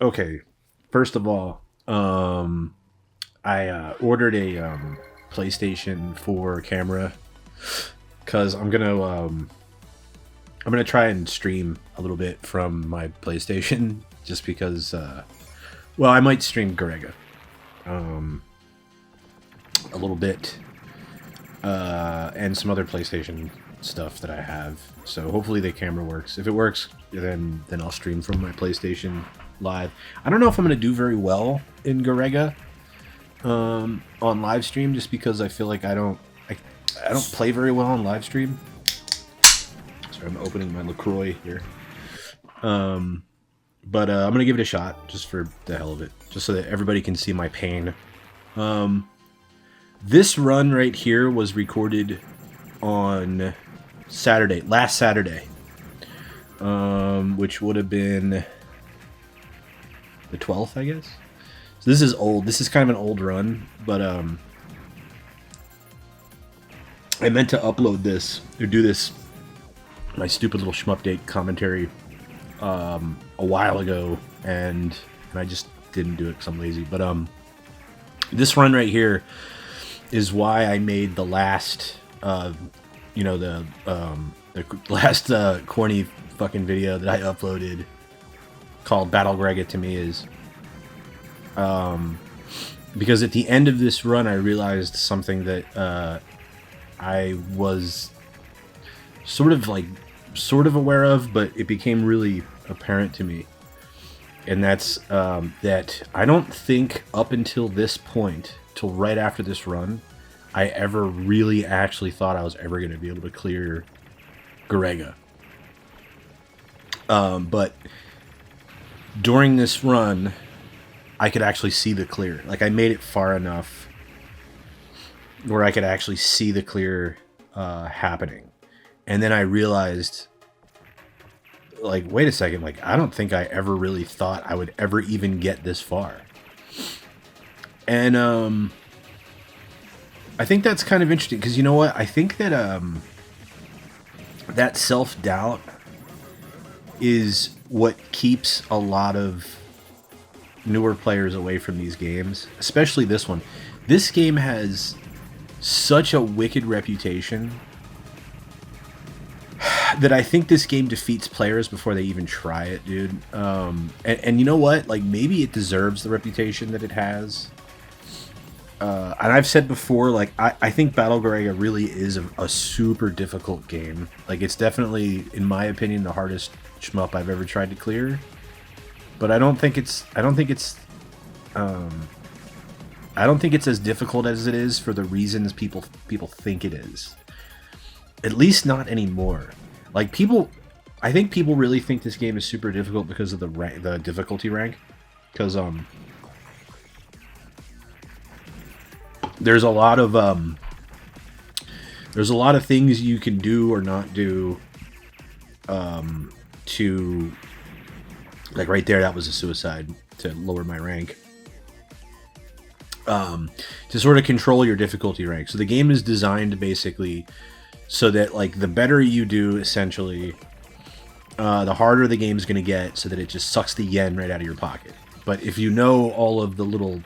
Okay, first of all, I ordered a PlayStation 4 camera because I'm gonna try and stream a little bit from my PlayStation just because. Well, I might stream Garegga a little bit and some other PlayStation stuff that I have. So hopefully the camera works. If it works, then I'll stream from my PlayStation live. I don't know if I'm gonna do very well in Garegga on live stream, just because I feel like I don't play very well on live stream. Sorry, I'm opening my LaCroix here. But I'm gonna give it a shot just for the hell of it, just so that everybody can see my pain. This run right here was recorded on Saturday, last Saturday, which would have been the 12th, I guess. So this is old. This is kind of an old run, but I meant to upload this or do this, my stupid little Shmupdate commentary, a while ago, and I just didn't do it because I'm lazy. But this run right here is why I made the last, the last corny fucking video that I uploaded called Battle Garegga to me is, because at the end of this run I realized something that I was sort of aware of, but it became really apparent to me. And that's that I don't think up until this point, till right after this run, I ever really actually thought I was ever going to be able to clear Garegga. But during this run, I could actually see the clear. Like, I made it far enough where I could actually see the clear happening. And then I realized, like, wait a second, like, I don't think I ever really thought I would ever even get this far. And I think that's kind of interesting, because you know what? I think that that self-doubt is what keeps a lot of newer players away from these games, especially this one. This game has such a wicked reputation that I think this game defeats players before they even try it, dude. And you know what? Like, maybe it deserves the reputation that it has. And I've said before, like, I think Battle Garegga really is a super difficult game. Like, it's definitely, in my opinion, the hardest shmup I've ever tried to clear. But I don't think it's as difficult as it is for the reasons people think it is. At least not anymore. Like, I think people really think this game is super difficult because of the difficulty rank. Because there's a lot of things you can do or not do to, like, right there, that was a suicide to lower my rank. To sort of control your difficulty rank. So the game is designed basically so that, like, the better you do, essentially, the harder the game's going to get, so that it just sucks the yen right out of your pocket. But if you know all the little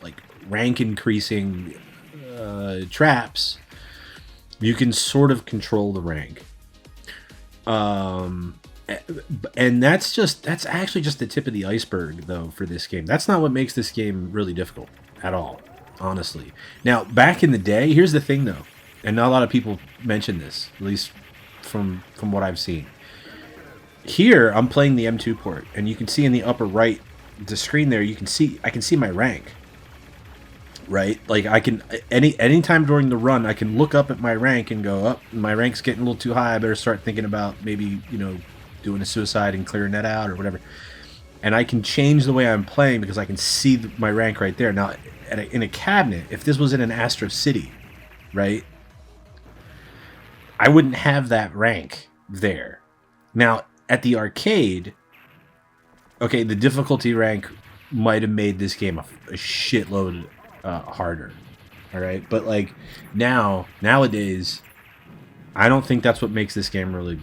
like, rank increasing traps, you can sort of control the rank. And that's actually just the tip of the iceberg, though, for this game. That's not what makes this game really difficult at all, honestly. Now, back in the day, here's the thing, though, and not a lot of people mention this, at least from what I've seen. Here, I'm playing the M2 port, and you can see in the upper right, the screen there, I can see my rank. Right? Like, I can, anytime during the run, I can look up at my rank and go, up, my rank's getting a little too high, I better start thinking about maybe, doing a suicide and clearing that out or whatever. And I can change the way I'm playing because I can see my rank right there. Now, in a cabinet, if this was in an Astro City, right, I wouldn't have that rank there. Now, at the arcade, okay, the difficulty rank might have made this game a shitload harder, all right? But, like, nowadays, I don't think that's what makes this game really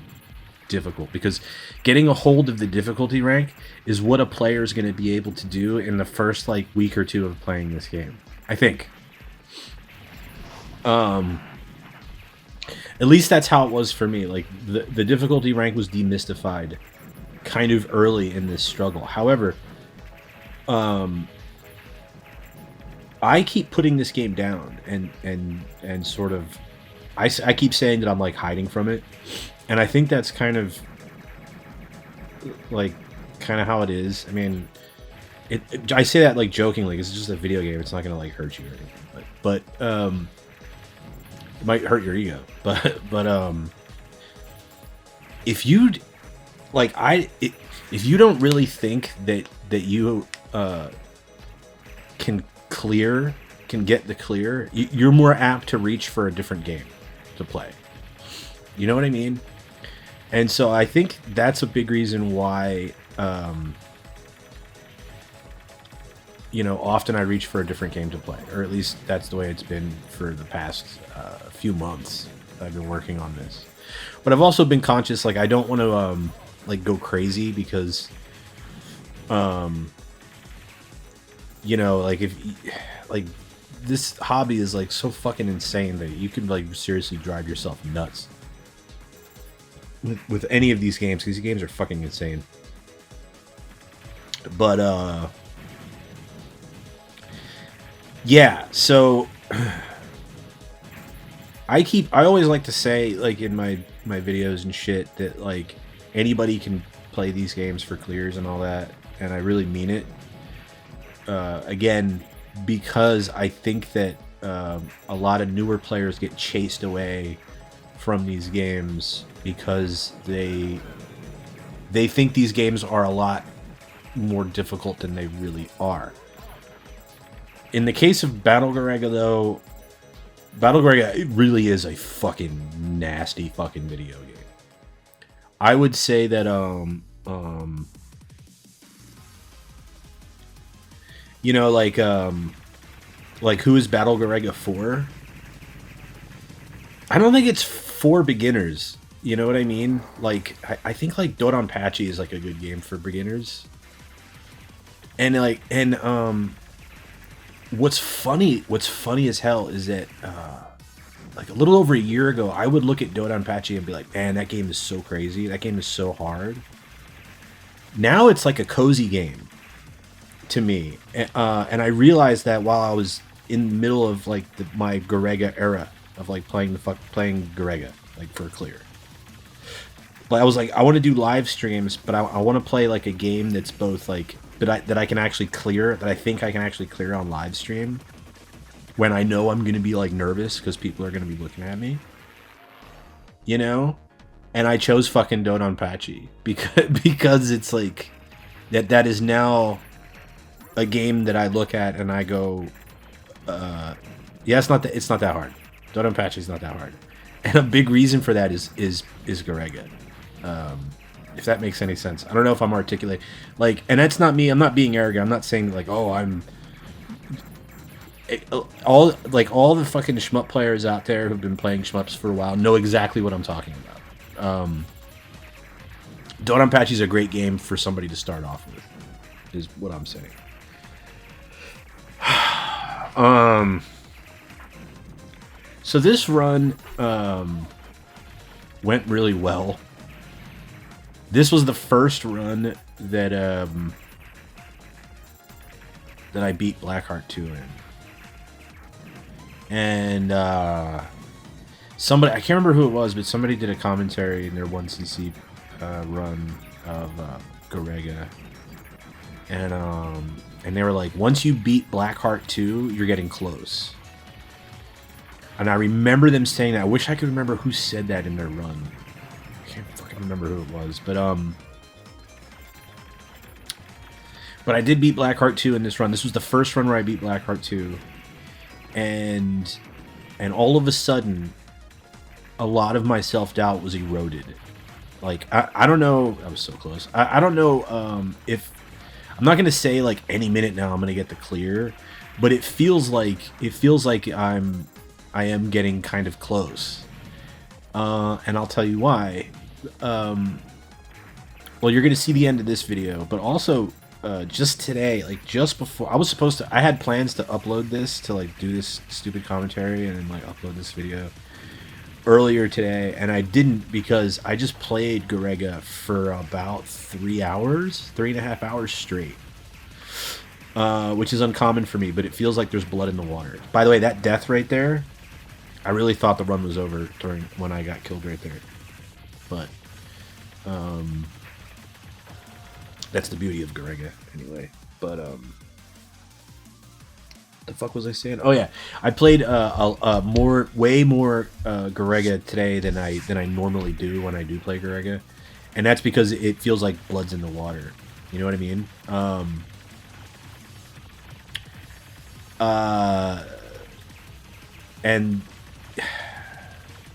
difficult, because getting a hold of the difficulty rank is what a player is going to be able to do in the first like week or two of playing this game, I think. At least that's how it was for me. Like the difficulty rank was demystified kind of early in this struggle. However, I keep putting this game down and sort of I keep saying that I'm like hiding from it, and I think that's kind of how it is. I mean, I say that like jokingly because it's just a video game. It's not gonna like hurt you or anything, but it might hurt your ego. But if you like if you don't really think that you can get the clear, you're more apt to reach for a different game to play. You know what I mean? And so I think that's a big reason why often I reach for a different game to play, or at least that's the way it's been for the past few months I've been working on this. But I've also been conscious, like I don't want to like go crazy, because like if like this hobby is like so fucking insane that you can like seriously drive yourself nuts with any of these games, because these games are fucking insane. But yeah, so I always like to say, like in my videos and shit, that like anybody can play these games for clears and all that, and I really mean it. Again, because I think that a lot of newer players get chased away from these games because they think these games are a lot more difficult than they really are. In the case of Battle Garegga, though, Battle Garegga, it really is a fucking nasty fucking video game. I would say that like who is Battle Garegga for? I don't think it's for beginners. You know what I mean? Like I think like Dodonpachi is like a good game for beginners. And what's funny as hell is that like a little over a year ago, I would look at Dodonpachi and be like, man, that game is so crazy. That game is so hard. Now it's like a cozy game to me. And I realized that while I was in the middle of like my Garegga era of like playing Garegga like for a clear. But I was like, I want to do live streams, but I want to play like a game that's both like that I can actually clear, that I think I can actually clear on live stream when I know I'm going to be like nervous because people are going to be looking at me, you know? And I chose fucking Dodonpachi because it's like that is now a game that I look at and I go, yeah, it's not that hard. Dodonpachi is not that hard. And a big reason for that is Garegga. If that makes any sense. I don't know if I'm articulating. Like, and that's not me. I'm not being arrogant. I'm not saying like, oh, all the fucking shmup players out there who've been playing shmups for a while know exactly what I'm talking about. Dodonpachi is a great game for somebody to start off with, is what I'm saying. So this run went really well. This was the first run that I beat Blackheart 2 in. And somebody, I can't remember who it was, but somebody did a commentary in their 1cc run of Garegga. And they were like, once you beat Blackheart 2, you're getting close. And I remember them saying that. I wish I could remember who said that in their run. I can't fucking remember who it was. But I did beat Blackheart 2 in this run. This was the first run where I beat Blackheart 2. And all of a sudden, a lot of my self-doubt was eroded. Like, I don't know. I was so close. I don't know if... I'm not going to say, like, any minute now I'm going to get the clear. But it feels like I am getting kind of close. And I'll tell you why. well, you're going to see the end of this video, but also just today, like just before, I had plans to upload this, to like do this stupid commentary and then like upload this video earlier today, and I didn't because I just played Garegga for about 3.5 hours straight. Which is uncommon for me, but it feels like there's blood in the water. By the way, that death right there, I really thought the run was over when I got killed right there. But that's the beauty of Garegga, anyway. But the fuck was I saying? Oh yeah, I played way more Garegga today than I normally do when I do play Garegga, and that's because it feels like blood's in the water. You know what I mean? And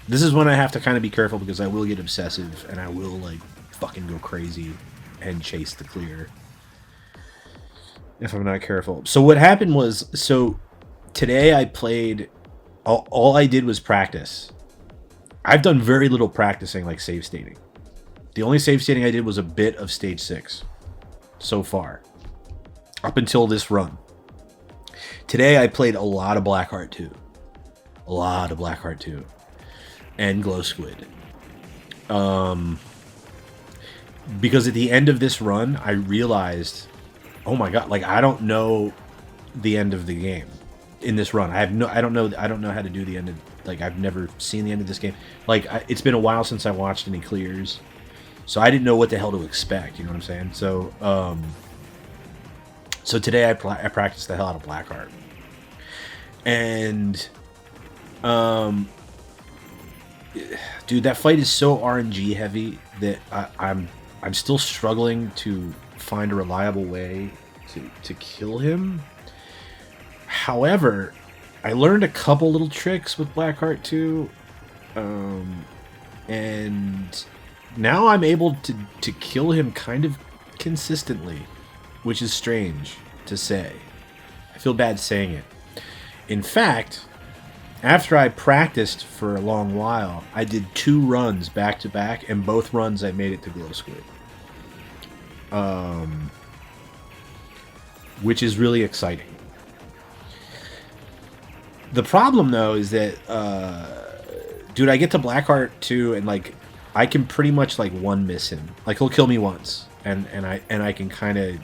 this is when I have to kind of be careful because I will get obsessive and I will like fucking go crazy and chase the clear if I'm not careful. So what happened was, so today I played, all I did was practice. I've done very little practicing, like save stating. The only save stating I did was a bit of stage 6 so far, up until this run. Today I played a lot of Blackheart 2. A lot of Blackheart 2. And Glow Squid. Because at the end of this run, I realized, oh my god, like I don't know the end of the game in this run. I don't know how to do the end of, like I've never seen the end of this game. Like it's been a while since I watched any clears. So I didn't know what the hell to expect, you know what I'm saying? So so today I practiced the hell out of Blackheart. And dude, that fight is so RNG heavy that I'm still struggling to find a reliable way to kill him. However, I learned a couple little tricks with Blackheart 2, and now I'm able to kill him kind of consistently, which is strange to say. I feel bad saying it. In fact, after I practiced for a long while, I did 2 runs back to back, and both runs I made it to Glow Squid. Which is really exciting. The problem though is that, dude, I get to Blackheart 2 and like I can pretty much like one miss him. Like he'll kill me once, and I can kind of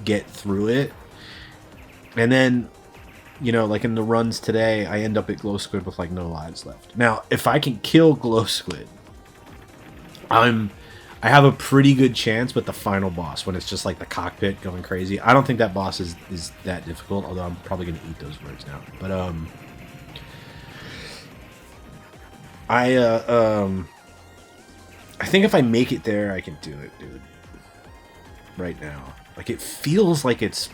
get through it, and then, you know, like in the runs today, I end up at Glow Squid with like no lives left. Now, if I can kill Glow Squid, I have a pretty good chance with the final boss when it's just like the cockpit going crazy. I don't think that boss is that difficult, although I'm probably going to eat those words now. But I think if I make it there, I can do it, dude. Right now. Like it feels like it's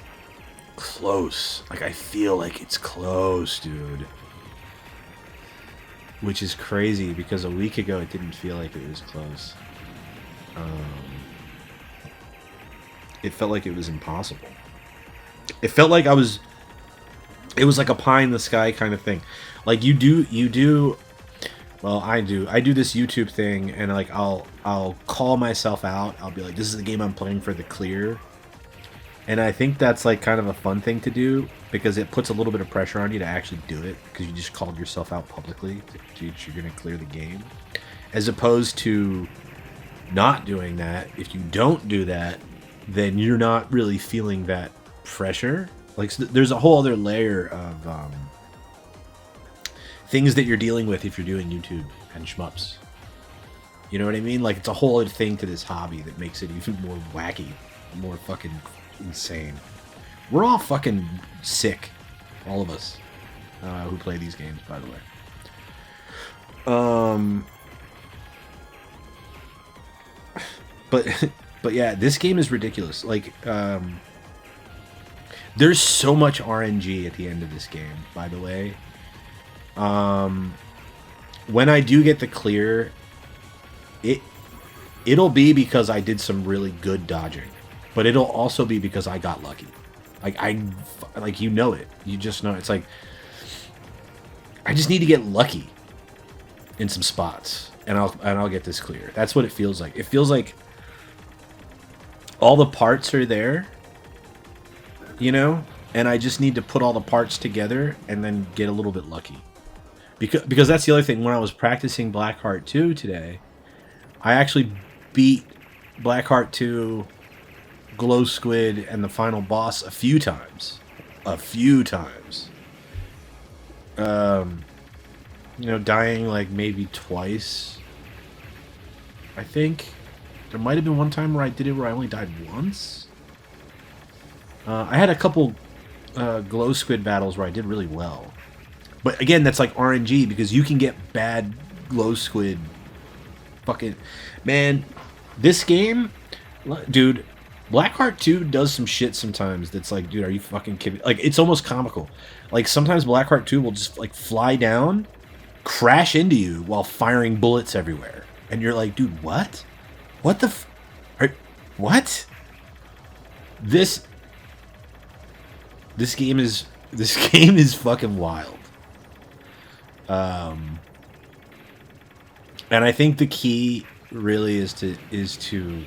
close. Like I feel like it's close, dude. Which is crazy because a week ago it didn't feel like it was close. It felt like it was impossible. It felt like it was like a pie in the sky kind of thing. Like you do well, I do this YouTube thing, and like I'll call myself out. I'll be like, this is the game I'm playing for the clear. And I think that's like kind of a fun thing to do because it puts a little bit of pressure on you to actually do it because you just called yourself out publicly that you're going to clear the game. As opposed to not doing that. If you don't do that, then you're not really feeling that pressure. Like there's a whole other layer of things that you're dealing with if you're doing YouTube and shmups. You know what I mean? Like it's a whole other thing to this hobby that makes it even more wacky, more fucking insane. We're all fucking sick, all of us who play these games, by the way. But yeah, this game is ridiculous. Like there's so much RNG at the end of this game, by the way. When I do get the clear, it'll be because I did some really good dodging. But it'll also be because I got lucky. Like you know it. You just know. It's like I just need to get lucky in some spots. and I'll get this clear. That's what it feels like. It feels like all the parts are there, you know, and I just need to put all the parts together and then get a little bit lucky. Because that's the other thing. When I was practicing Blackheart 2 today, I actually beat Blackheart 2, Glow Squid, and the final boss a few times. You know, dying like maybe twice. I think there might have been one time where I did it where I only died once. I had a couple Glow Squid battles where I did really well. But again, that's like RNG because you can get bad Glow Squid. Fucking man, this game, dude. Blackheart 2 does some shit sometimes that's like, dude, are you fucking kidding? Like, it's almost comical. Like, sometimes Blackheart 2 will just, like, fly down, crash into you while firing bullets everywhere. And you're like, dude, what? What the what? This game is fucking wild. And I think the key really is to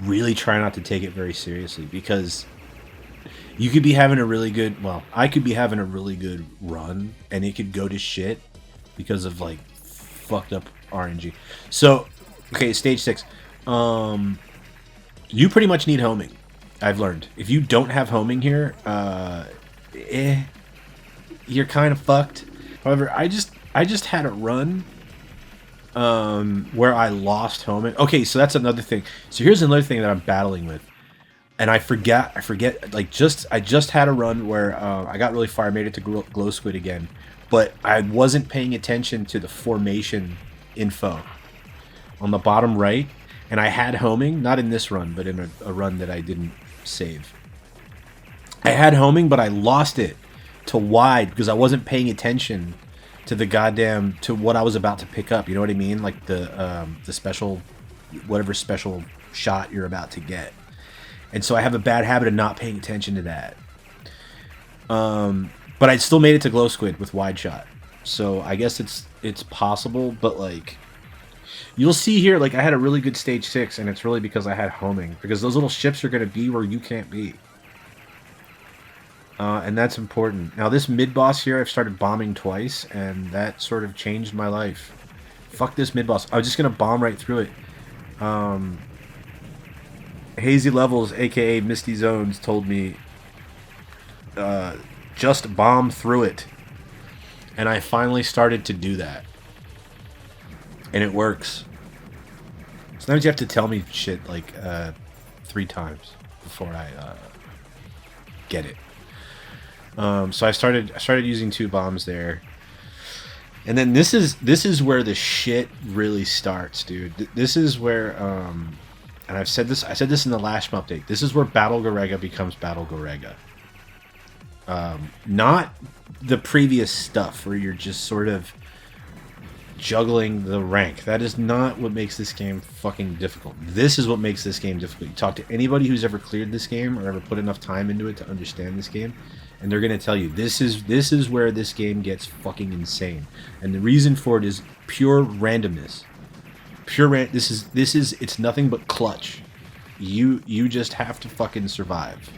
really try not to take it very seriously, because you could be having a really good, well, I could be having a really good run and it could go to shit because of like fucked up RNG. So, okay, stage 6. You pretty much need homing. I've learned. If you don't have homing here, you're kind of fucked. However, I just had a run where I lost homing. Okay, so that's another thing. So here's another thing that I'm battling with, and I forget. Like, I just had a run where I got really far, made it to Glow Squid again, but I wasn't paying attention to the formation info on the bottom right, and I had homing, not in this run, but in a run that I didn't save. I had homing, but I lost it to wide because I wasn't paying attention to the goddamn, to what I was about to pick up. You know what I mean? Like the special, whatever special shot you're about to get. And so I have a bad habit of not paying attention to that. But I still made it to Glow Squid with wide shot. So I guess it's possible, but like, you'll see here, like, I had a really good stage 6, and it's really because I had homing, because those little ships are going to be where you can't be. And that's important. Now, this mid-boss here, I've started bombing twice, and that sort of changed my life. Fuck this mid-boss. I was just going to bomb right through it. Hazy Levels, a.k.a. Misty Zones, told me, just bomb through it. And I finally started to do that. And it works. Sometimes you have to tell me shit, like, 3 times before I get it. So I started using 2 bombs there, and then this is where the shit really starts, dude. This is where and I said this in the last Shmupdate. This is where Battle Garegga becomes Battle Garegga. Not the previous stuff where you're just sort of juggling the rank. That is not what makes this game fucking difficult. This is what makes this game difficult. You talk to anybody who's ever cleared this game or ever put enough time into it to understand this game, and they're gonna tell you this is where this game gets fucking insane. And the reason for it is pure randomness. This is it's nothing but clutch. You just have to fucking survive.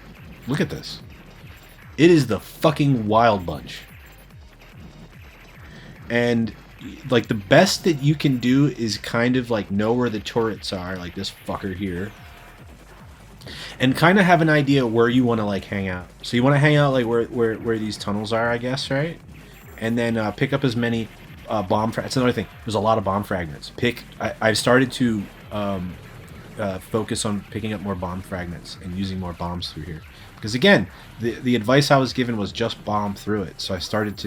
Look at this. It is the fucking Wild Bunch. And like, the best that you can do is kind of like know where the turrets are, like this fucker here, and kind of have an idea where you want to like hang out. So you want to hang out like where these tunnels are, I guess, right? And then pick up as many bomb fragments. That's another thing. There's a lot of bomb fragments. I've started to focus on picking up more bomb fragments and using more bombs through here. Because again, the advice I was given was just bomb through it. So I started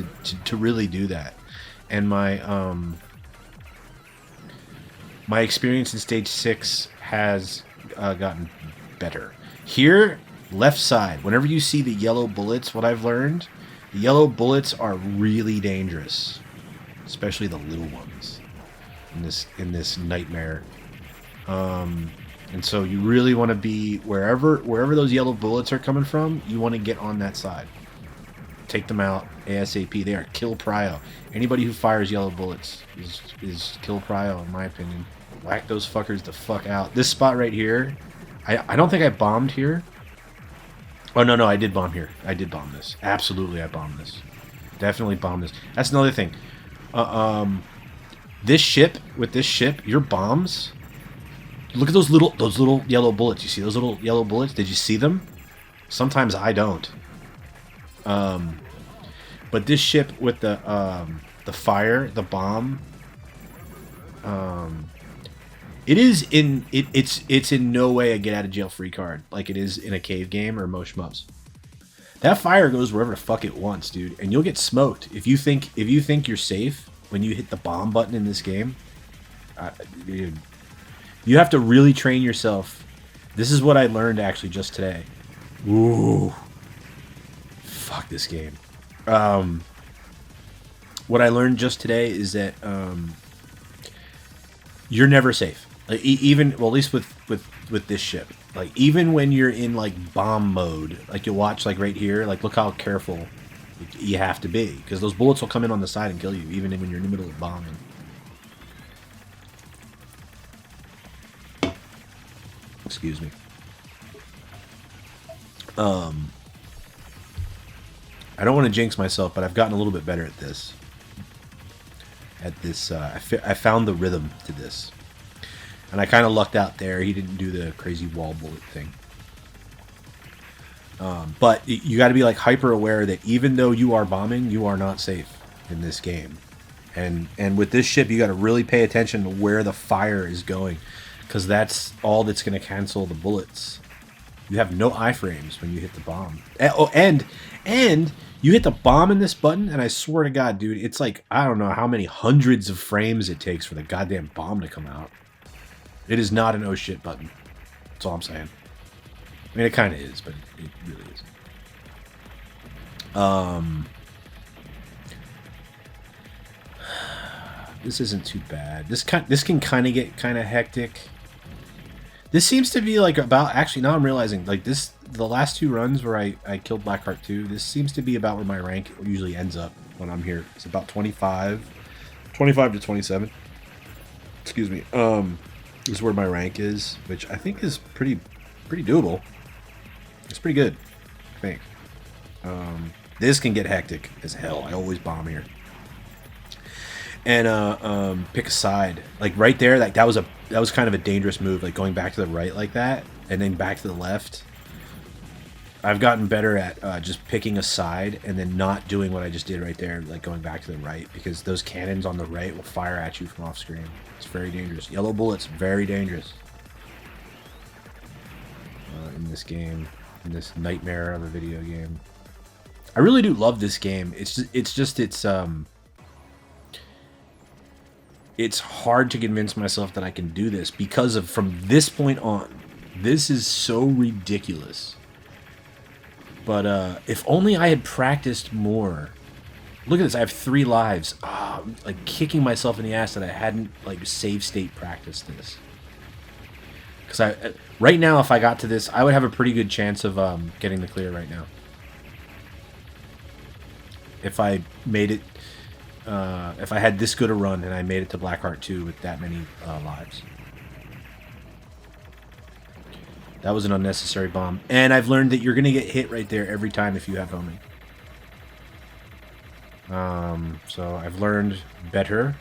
to really do that. And my experience in stage 6 has gotten better. Here, left side, whenever you see the yellow bullets, what I've learned, the yellow bullets are really dangerous, especially the little ones in this nightmare. And so you really want to be wherever those yellow bullets are coming from. You want to get on that side. Take them out ASAP. They are kill prio. Anybody who fires yellow bullets is kill prio, in my opinion. Whack those fuckers the fuck out. This spot right here, I don't think I bombed here. Oh, no, I did bomb here. I did bomb this. Absolutely, I bombed this. Definitely bombed this. That's another thing. This ship, your bombs... Look at those little yellow bullets. You see those little yellow bullets? Did you see them? Sometimes I don't. But this ship with the fire, the bomb, it's in no way a get out of jail free card like it is in a cave game or most shmups. That fire goes wherever the fuck it wants, dude, and you'll get smoked if you think you're safe when you hit the bomb button in this game. Dude, you have to really train yourself. This is what I learned actually just today. Ooh, fuck this game. What I learned just today is that you're never safe. Like even, well, at least with this ship. Like even when you're in like bomb mode, like you'll watch like right here, like look how careful you have to be, because those bullets will come in on the side and kill you, even when you're in the middle of bombing. Excuse me. I don't want to jinx myself, but I've gotten a little bit better at this. I found the rhythm to this. And I kind of lucked out there. He didn't do the crazy wall bullet thing. But you got to be like hyper aware that even though you are bombing, you are not safe in this game. And with this ship, you got to really pay attention to where the fire is going, because that's all that's going to cancel the bullets. You have no iframes when you hit the bomb. Oh, and you hit the bomb in this button, and I swear to God, dude, it's like, I don't know how many hundreds of frames it takes for the goddamn bomb to come out. It is not an oh shit button. That's all I'm saying. I mean, it kind of is, but it really is. This isn't too bad. This can kind of get kind of hectic. This seems to be like about, actually now I'm realizing, like this, the last two runs where I killed Blackheart 2, this seems to be about where my rank usually ends up when I'm here. It's about 25 to 27. Excuse me. This is where my rank is, which I think is pretty doable. It's pretty good, I think. This can get hectic as hell. I always bomb here. And pick a side, like right there. Like that was kind of a dangerous move, like going back to the right like that, and then back to the left. I've gotten better at just picking a side and then not doing what I just did right there, like going back to the right, because those cannons on the right will fire at you from off screen. It's very dangerous. Yellow bullets, very dangerous in this game, in this nightmare of a video game. I really do love this game. It's hard to convince myself that I can do this, because of from this point on, this is so ridiculous. But if only I had practiced more. Look at this, I have 3 lives. Like kicking myself in the ass that I hadn't like save state practiced this. Because right now, if I got to this, I would have a pretty good chance of getting the clear right now. If I made it. If I had this good a run and I made it to Blackheart 2 with that many lives. That was an unnecessary bomb. And I've learned that you're going to get hit right there every time if you have homing. So I've learned better.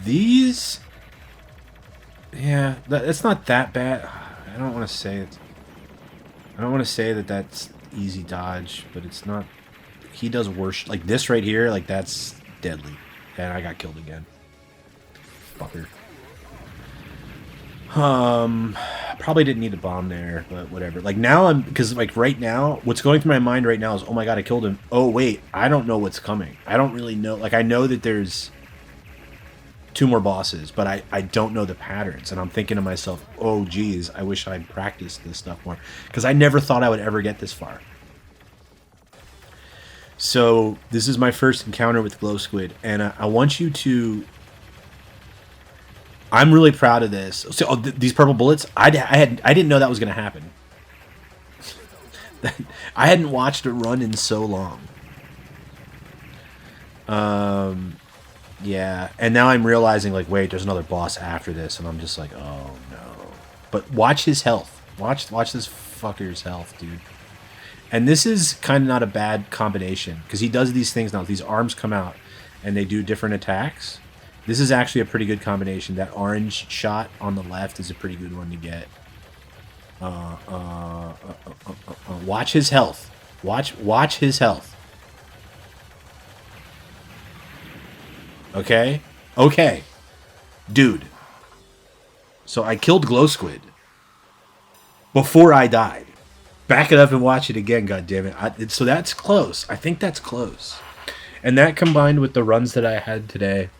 These... Yeah, that's not that bad. I don't want to say it. I don't want to say that that's easy dodge, but it's not. He does worse. Like this right here, like that's deadly. And I got killed again. Fucker. Probably didn't need a bomb there, but whatever. Like now because like right now, what's going through my mind right now is, oh my god, I killed him. Oh wait, I don't know what's coming. I don't really know. Like I know that there's 2 more bosses, but I don't know the patterns, and I'm thinking to myself, oh geez, I wish I'd practiced this stuff more, because I never thought I would ever get this far. So this is my first encounter with Glow Squid, and I want you to... I'm really proud of this. So these purple bullets, I didn't know that was going to happen. I hadn't watched a run in so long. Yeah, and now I'm realizing, like, wait, there's another boss after this, and I'm just like, oh no. But watch his health. Watch this fucker's health, dude. And this is kind of not a bad combination, because he does these things now. These arms come out, and they do different attacks. This is actually a pretty good combination. That orange shot on the left is a pretty good one to get. Watch his health. Watch his health. Okay? Okay. Dude. So I killed Glow Squid before I died. Back it up and watch it again, goddammit. So that's close. I think that's close. And that combined with the runs that I had today,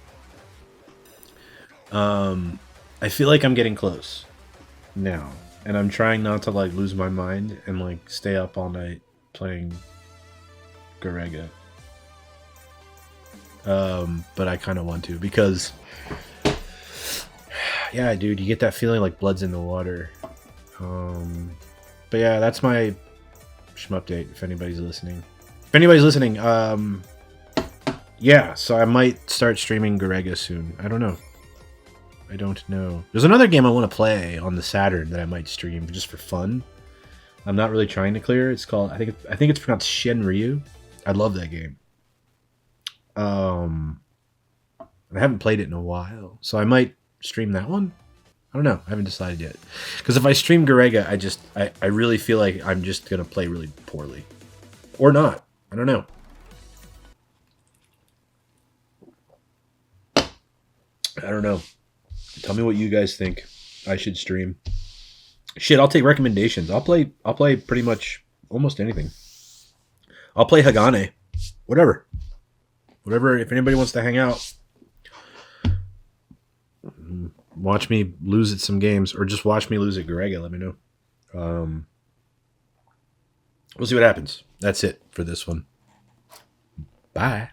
I feel like I'm getting close now. And I'm trying not to, like, lose my mind and, like, stay up all night playing Garegga. But I kind of want to, because, yeah, dude, you get that feeling like blood's in the water. But yeah, that's my Shmupdate, if anybody's listening. If anybody's listening, yeah, so I might start streaming Garegga soon. I don't know. There's another game I want to play on the Saturn that I might stream just for fun. I'm not really trying to clear. It's called, I think it's pronounced Shenryu. I love that game. I haven't played it in a while, so I might stream that one. I don't know. I haven't decided yet. Because if I stream Garegga, I really feel like I'm just gonna play really poorly, or not. I don't know. I don't know. Tell me what you guys think I should stream. Shit, I'll take recommendations. I'll play pretty much almost anything. I'll play Hagane. Whatever. If anybody wants to hang out, watch me lose at some games, or just watch me lose at Garegga, let me know. We'll see what happens. That's it for this one. Bye.